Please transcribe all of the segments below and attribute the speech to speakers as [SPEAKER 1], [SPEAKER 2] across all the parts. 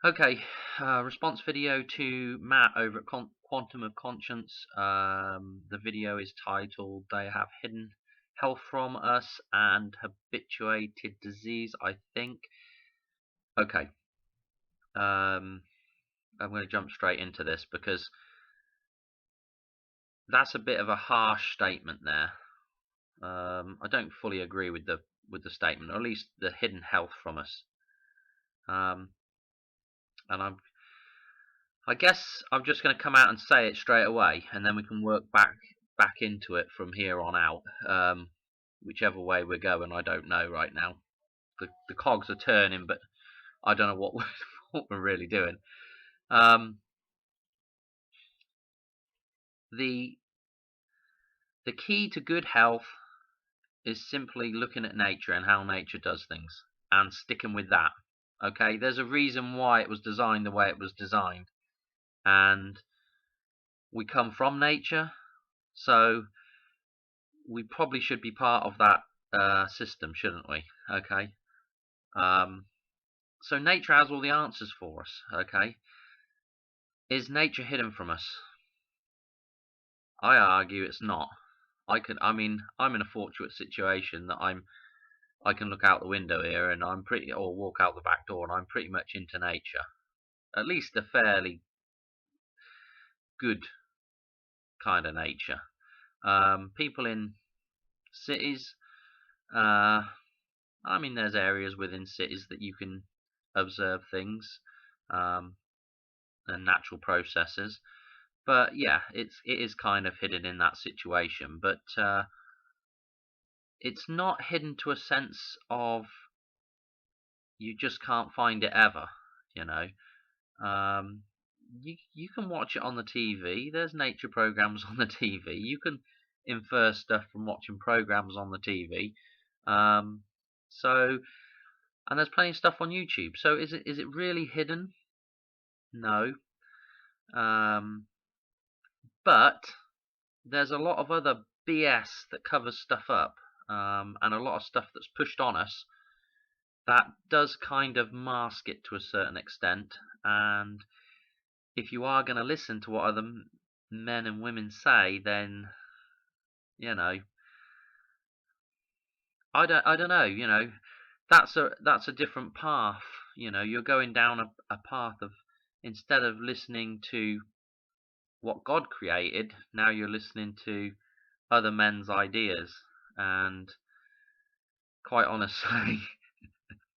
[SPEAKER 1] Okay, response video to Matt over at Quantum of Conscience. The video is titled "They Have Hidden Health from Us and Habituated Disease," I think. Okay, I'm going to jump straight into this because that's a bit of a harsh statement there. I don't fully agree with the statement, or at least the hidden health from us. And I guess I'm just going to come out and say it straight away, and then we can work back into it from here on out. Whichever way we're going, I don't know right now. The cogs are turning, but I don't know what we're really doing. The key to good health is simply looking at nature and how nature does things, and sticking with that. Okay, there's a reason why it was designed the way it was designed, and we come from nature, so we probably should be part of that system, shouldn't we? Okay. So nature has all the answers for us. Okay. Is nature hidden from us? I argue it's not. I mean, I'm in a fortunate situation that I can look out the window here and or walk out the back door and I'm pretty much into nature. At least a fairly good kind of nature. People in cities, I mean, there's areas within cities that you can observe things and natural processes, but yeah, it is kind of hidden in that situation. But it's not hidden to a sense of you just can't find it ever. You know, you can watch it on the TV. There's nature programs on the TV. You can infer stuff from watching programs on the TV. So and there's plenty of stuff on YouTube. So is it really hidden? No. But there's a lot of other BS that covers stuff up, and a lot of stuff that's pushed on us that does kind of mask it to a certain extent. And if you are going to listen to what other men and women say, then you know, I don't know. You know, that's a different path. You know, you're going down a path of, instead of listening to what God created, now you're listening to other men's ideas. And quite honestly,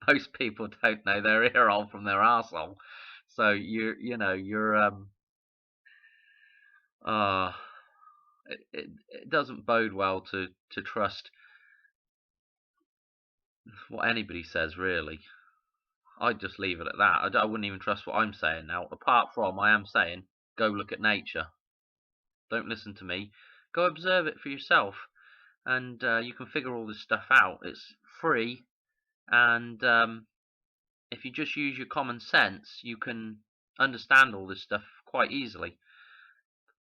[SPEAKER 1] most people don't know their ear hole from their arsehole. So you're uh it doesn't bode well to trust what anybody says, really. I'd just leave it at that. I wouldn't even trust what I'm saying now, apart from I am saying go look at nature. Don't listen to me. Go observe it for yourself, and you can figure all this stuff out. It's free, and if you just use your common sense, you can understand all this stuff quite easily.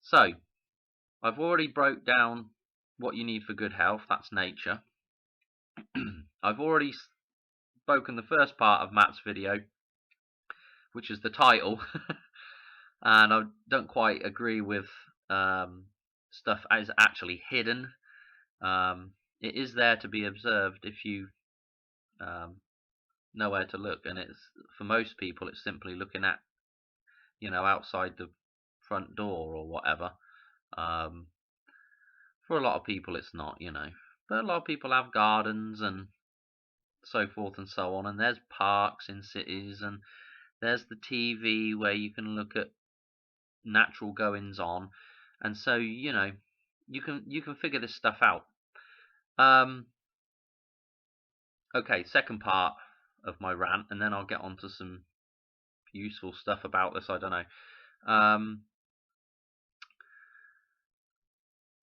[SPEAKER 1] So, I've already broke down what you need for good health. That's nature. I've already spoken the first part of Matt's video, which is the title, and I don't quite agree with stuff as actually hidden. It is there to be observed if you know where to look, and it's, for most people, it's simply looking at, outside the front door or whatever. For a lot of people it's not, but a lot of people have gardens and so forth and so on, and there's parks in cities, and there's the TV where you can look at natural goings on, and so you can figure this stuff out. Okay, second part of my rant, and then I'll get on to some useful stuff about this. I don't know.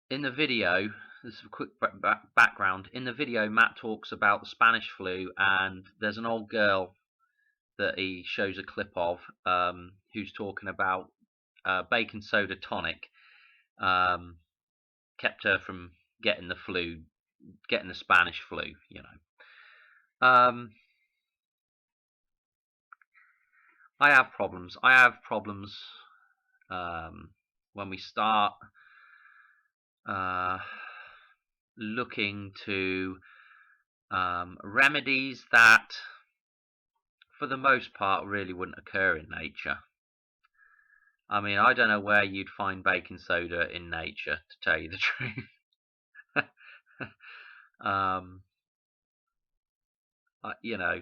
[SPEAKER 1] In the video, this is a quick background. In the video, Matt talks about the Spanish flu, and there's an old girl that he shows a clip of, who's talking about baking soda tonic kept her from getting the flu, getting the Spanish flu. I have problems. I have problems when we start looking to remedies that, for the most part, really wouldn't occur in nature. I mean, I don't know where you'd find baking soda in nature, to tell you the truth. um, you know,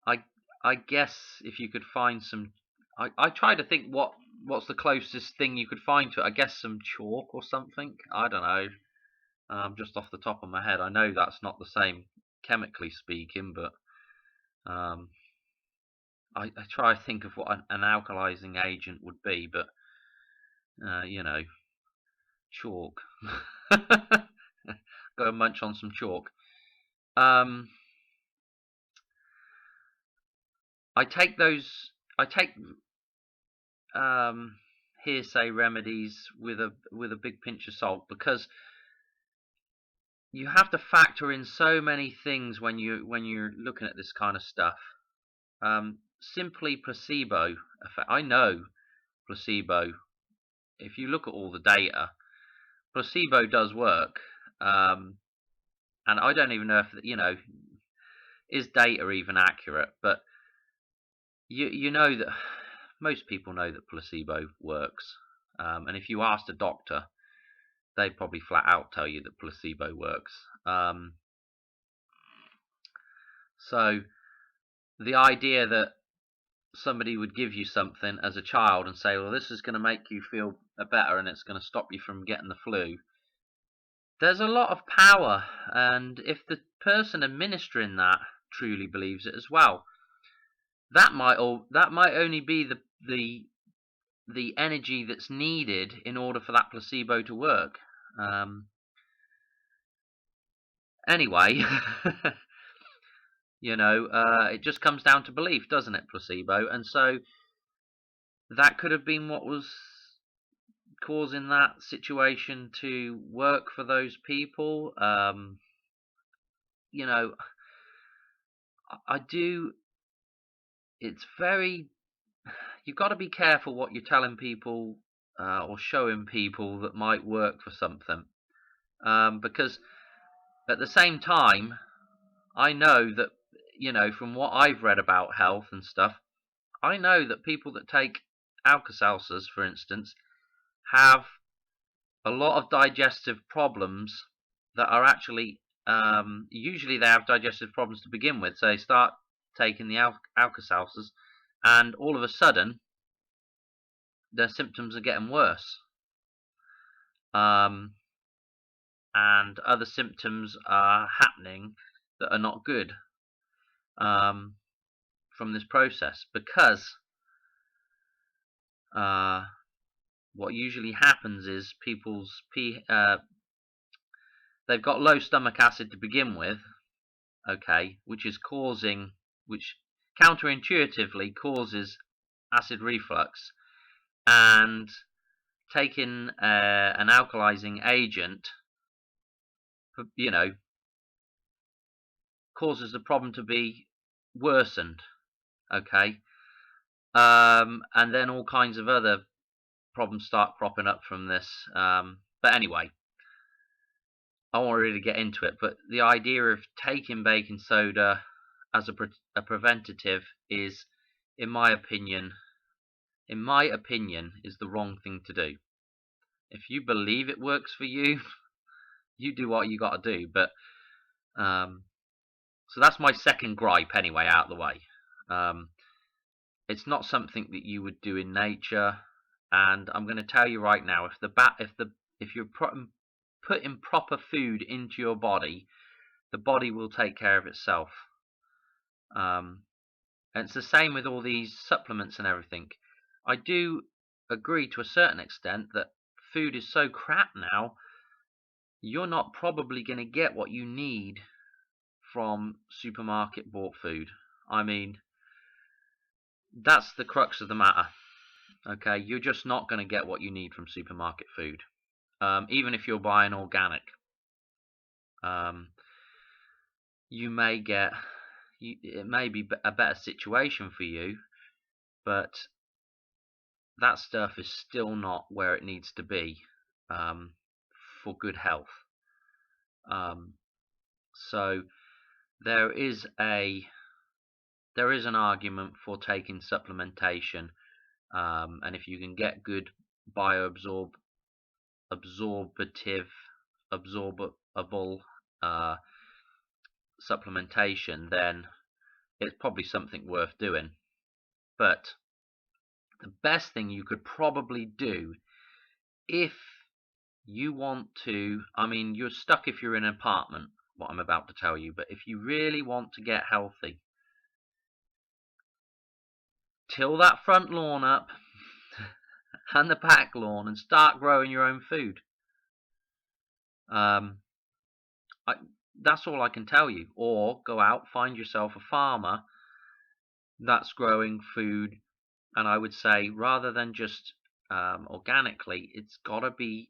[SPEAKER 1] I I guess if you could find some, I try to think what's the closest thing you could find to it. I guess some chalk or something. I don't know. Just off the top of my head, I know that's not the same chemically speaking, but um, I try to think of what an alkalizing agent would be, but chalk. Go and munch on some chalk. Um, I take hearsay remedies with a big pinch of salt, because you have to factor in so many things when you're looking at this kind of stuff. Simply placebo effect. I know placebo. If you look at all the data, placebo does work. And I don't even know if is data even accurate, but you know that most people know that placebo works. And if you asked a doctor, they'd probably flat out tell you that placebo works. So the idea that somebody would give you something as a child and say, well, this is going to make you feel better and it's going to stop you from getting the flu, there's a lot of power, and if the person administering that truly believes it as well, that might only be the energy that's needed in order for that placebo to work. Anyway, it just comes down to belief, doesn't it, placebo? And so that could have been what was causing that situation to work for those people. I do. It's very. You've got to be careful what you're telling people or showing people that might work for something, because at the same time, I know that from what I've read about health and stuff, I know that people that take Alka-Seltzers, for instance, have a lot of digestive problems that are actually usually they have digestive problems to begin with. So they start taking the Alka-Seltzers, and all of a sudden their symptoms are getting worse, and other symptoms are happening that are not good from this process, because what usually happens is they've got low stomach acid to begin with, okay, which counterintuitively causes acid reflux, and taking an alkalizing agent, causes the problem to be worsened, okay, and then all kinds of other problems start cropping up from this. But anyway, I won't really get into it, but the idea of taking baking soda as a preventative is, in my opinion, is the wrong thing to do. If you believe it works for you, you do what you got to do. But so that's my second gripe anyway, out of the way. It's not something that you would do in nature, and I'm going to tell you right now, if you're putting proper food into your body, the body will take care of itself. And it's the same with all these supplements and everything. I do agree to a certain extent that food is so crap now, you're not probably going to get what you need from supermarket bought food. I mean, that's the crux of the matter. Okay, you're just not going to get what you need from supermarket food, even if you're buying organic. You may get, it may be a better situation for you, but that stuff is still not where it needs to be for good health. So there is an argument for taking supplementation, and if you can get good absorbable supplementation, then it's probably something worth doing. But the best thing you could probably do, if you want to, I mean, you're stuck if you're in an apartment, what I'm about to tell you, but if you really want to get healthy, till that front lawn up and the back lawn and start growing your own food. That's all I can tell you. Or go out, find yourself a farmer that's growing food, and I would say rather than just organically, it's got to be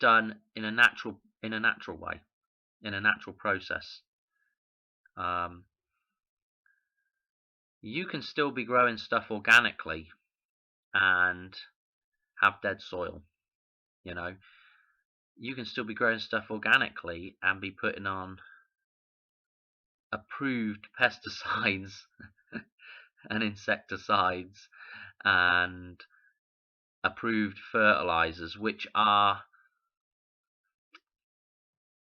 [SPEAKER 1] done in a natural way, in a natural process. You can still be growing stuff organically and have dead soil. You know, you can still be growing stuff organically and be putting on approved pesticides and insecticides and approved fertilizers, which are,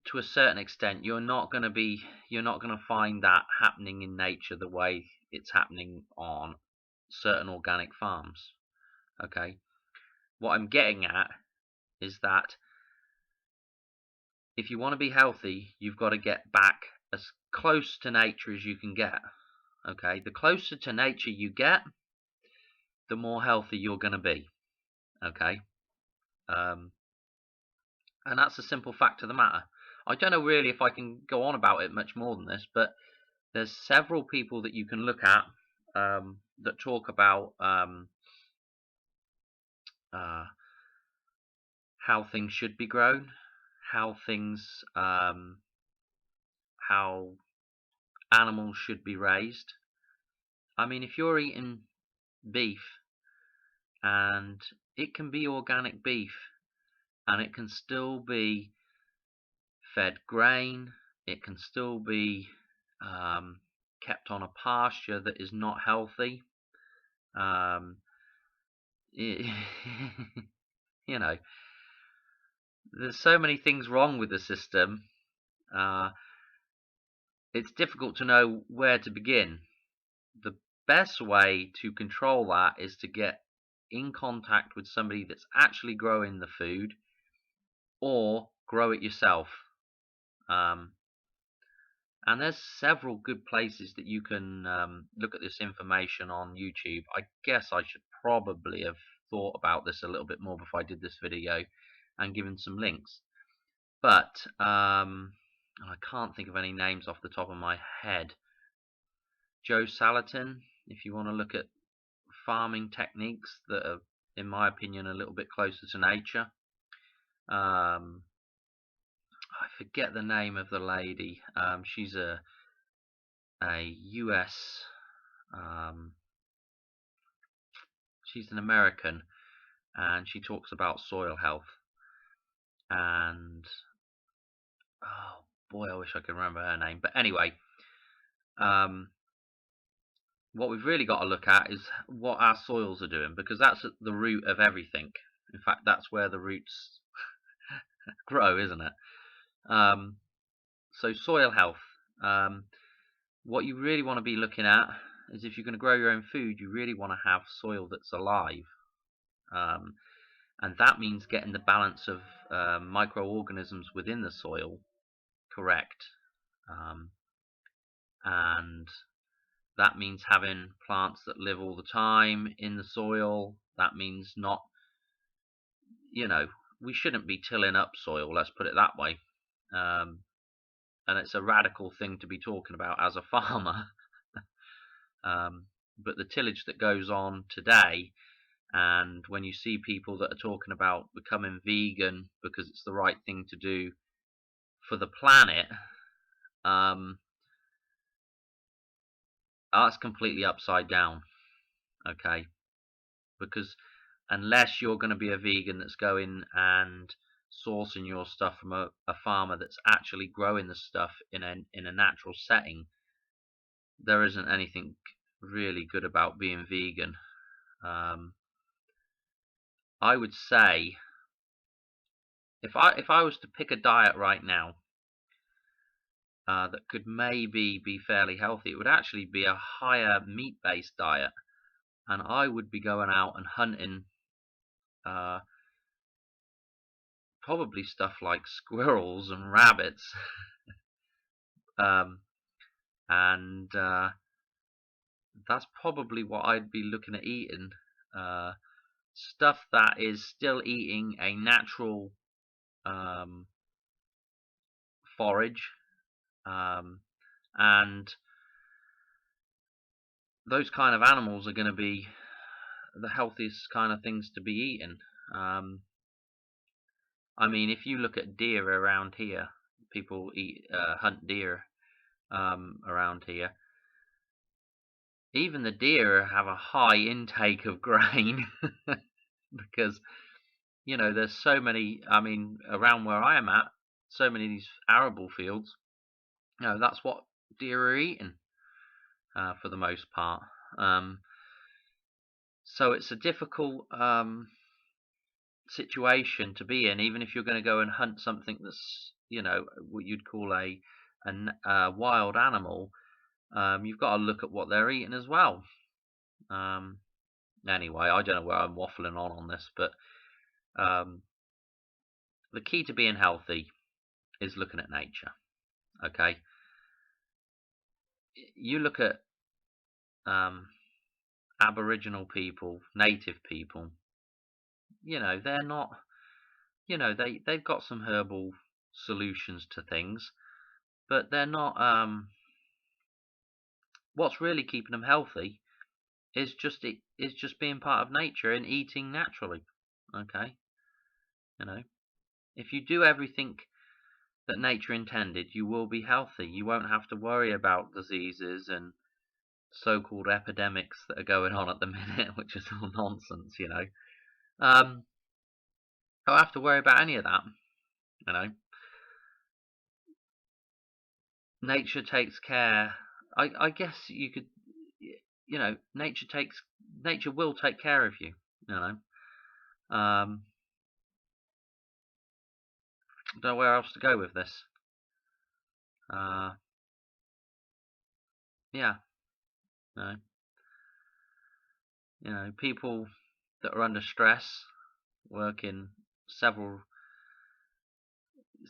[SPEAKER 1] to a certain extent, you're not going to find that happening in nature the way it's happening on certain organic farms. Okay, what I'm getting at is that if you want to be healthy, you've got to get back as close to nature as you can get. Okay, the closer to nature you get, the more healthy you're going to be. Okay, and that's a simple fact of the matter. I don't know really if I can go on about it much more than this, but there's several people that you can look at that talk about how things should be grown, how animals should be raised. I mean, if you're eating beef, and it can be organic beef, and it can still be fed grain, it can still be kept on a pasture that is not healthy. You know, there's so many things wrong with the system. It's difficult to know where to begin. The best way to control that is to get in contact with somebody that's actually growing the food, or grow it yourself. And there's several good places that you can look at this information on YouTube. I guess I should probably have thought about this a little bit more before I did this video and given some links. But I can't think of any names off the top of my head. Joe Salatin, if you want to look at farming techniques that are, in my opinion, a little bit closer to nature. I forget the name of the lady. She's a US. She's an American, and she talks about soil health. And oh boy, I wish I could remember her name. But anyway, what we've really got to look at is what our soils are doing, because that's at the root of everything. In fact, that's where the roots grow, isn't it? So soil health. What you really want to be looking at is, if you're going to grow your own food, you really want to have soil that's alive. And that means getting the balance of microorganisms within the soil correct. And that means having plants that live all the time in the soil. That means not, we shouldn't be tilling up soil, let's put it that way. And it's a radical thing to be talking about as a farmer. But the tillage that goes on today, and when you see people that are talking about becoming vegan because it's the right thing to do for the planet, that's completely upside down. Okay, because unless you're going to be a vegan that's going and sourcing your stuff from a farmer that's actually growing the stuff in a natural setting, there isn't anything really good about being vegan. I would say if I was to pick a diet right now that could maybe be fairly healthy, it would actually be a higher meat-based diet, and I would be going out and hunting uh, probably stuff like squirrels and rabbits, um, and that's probably what I'd be looking at eating. Uh, Stuff that is still eating a natural um, forage, um, and those kind of animals are going to be the healthiest kind of things to be eating. I mean, if you look at deer around here, people hunt deer around here. Even the deer have a high intake of grain because there's so many. I mean, around where I am at, so many of these arable fields. That's what deer are eating for the most part. So it's a difficult situation to be in, even if you're going to go and hunt something that's what you'd call a wild animal. You've got to look at what they're eating as well. Anyway, I don't know where I'm waffling on this, but the key to being healthy is looking at nature. Okay, you look at Aboriginal people, native people. They're not. They've got some herbal solutions to things, but they're not. What's really keeping them healthy is just being part of nature and eating naturally. Okay, if you do everything that nature intended, you will be healthy. You won't have to worry about diseases and so-called epidemics that are going on at the minute, which is all nonsense. Don't have to worry about any of that. Nature takes care. I guess you could. Nature will take care of you. Um, don't know where else to go with this. Yeah, you people that are under stress, working several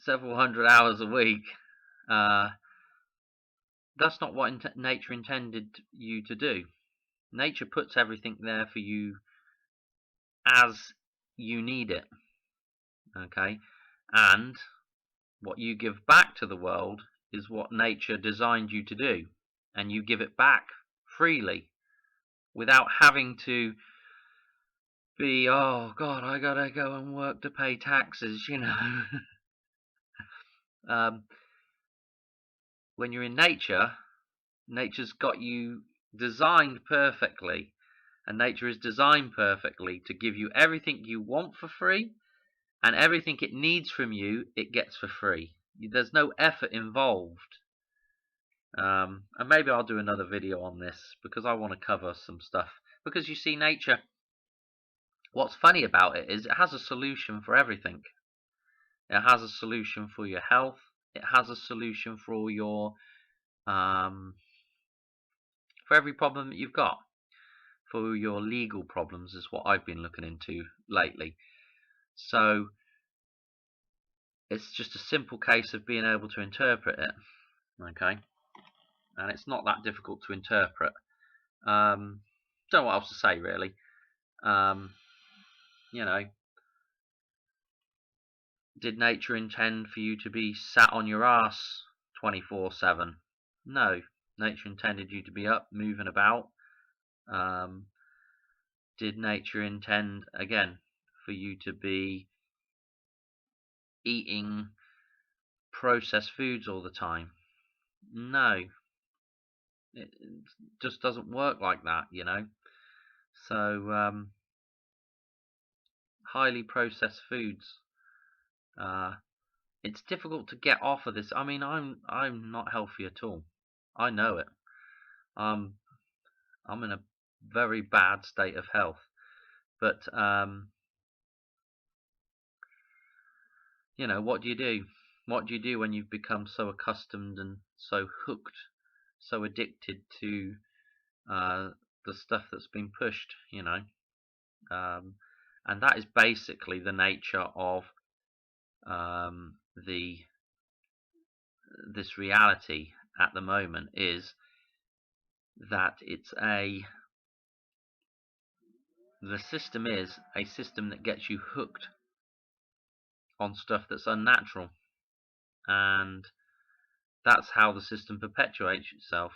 [SPEAKER 1] hundred hours a week. That's not what nature intended you to do. Nature puts everything there for you as you need it. Okay, and what you give back to the world is what nature designed you to do, and you give it back freely without having to be, oh God, I gotta go and work to pay taxes. When you're in nature, nature's got you designed perfectly, and nature is designed perfectly to give you everything you want for free, and everything it needs from you, it gets for free. There's no effort involved. And maybe I'll do another video on this because I want to cover some stuff. Because you see, nature, what's funny about it is it has a solution for everything. It has a solution for your health. It has a solution for all your for every problem that you've got. For your legal problems is what I've been looking into lately. So it's just a simple case of being able to interpret it. Okay, and it's not that difficult to interpret. Don't know what else to say really. Did nature intend for you to be sat on your ass 24/7? No, nature intended you to be up, moving about. Did nature intend, again, for you to be eating processed foods all the time? No. It just doesn't work like that, you know. So highly processed foods. It's difficult to get off of this. I mean, I'm not healthy at all. I know it. I'm I'm in a very bad state of health. But you know, what do you do? What do you do when you've become so accustomed and so hooked, so addicted to uh, the stuff that's been pushed? You know, and that is basically the nature of the this reality at the moment, is that the system is a system that gets you hooked on stuff that's unnatural, and that's how the system perpetuates itself.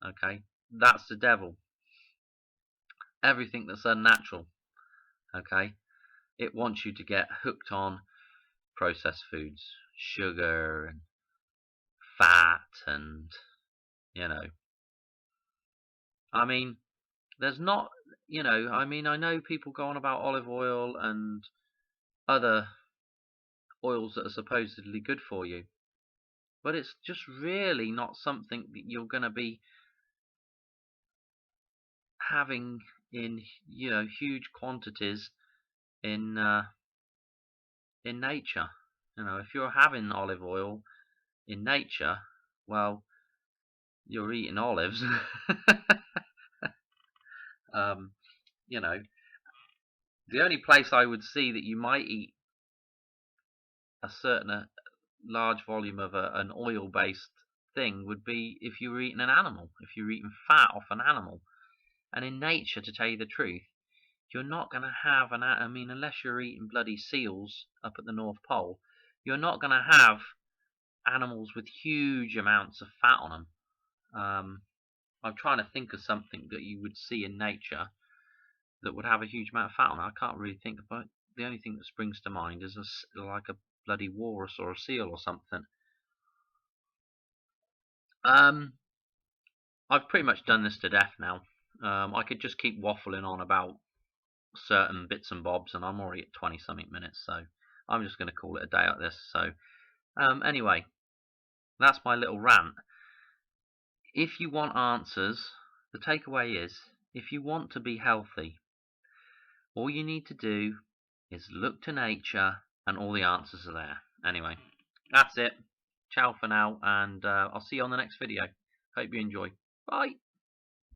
[SPEAKER 1] Okay, that's the devil. Everything that's unnatural. Okay, it wants you to get hooked on processed foods, sugar and fat, and you know, I mean, there's not, you know, I mean, I know people go on about olive oil and other oils that are supposedly good for you, but it's just really not something that you're going to be having in, you know, huge quantities in nature. You know, if you're having olive oil in nature, well, you're eating olives. um, you know, the only place I would see that you might eat a certain large volume of an oil-based thing would be if you were eating an animal, if you're eating fat off an animal. And in nature, to tell you the truth, you're not going to have I mean, unless you're eating bloody seals up at the North Pole, you're not going to have animals with huge amounts of fat on them. I'm trying to think of something that you would see in nature that would have a huge amount of fat on it. I can't really think about it. The only thing that springs to mind is like a bloody walrus or a seal or something. I've pretty much done this to death now. I could just keep waffling on about certain bits and bobs, and I'm already at 20 something minutes, so I'm just going to call it a day at this. So anyway, that's my little rant. If you want answers, the takeaway is, if you want to be healthy, all you need to do is look to nature, and all the answers are there. Anyway, that's it. Ciao for now, and I'll see you on the next video. Hope you enjoy. Bye.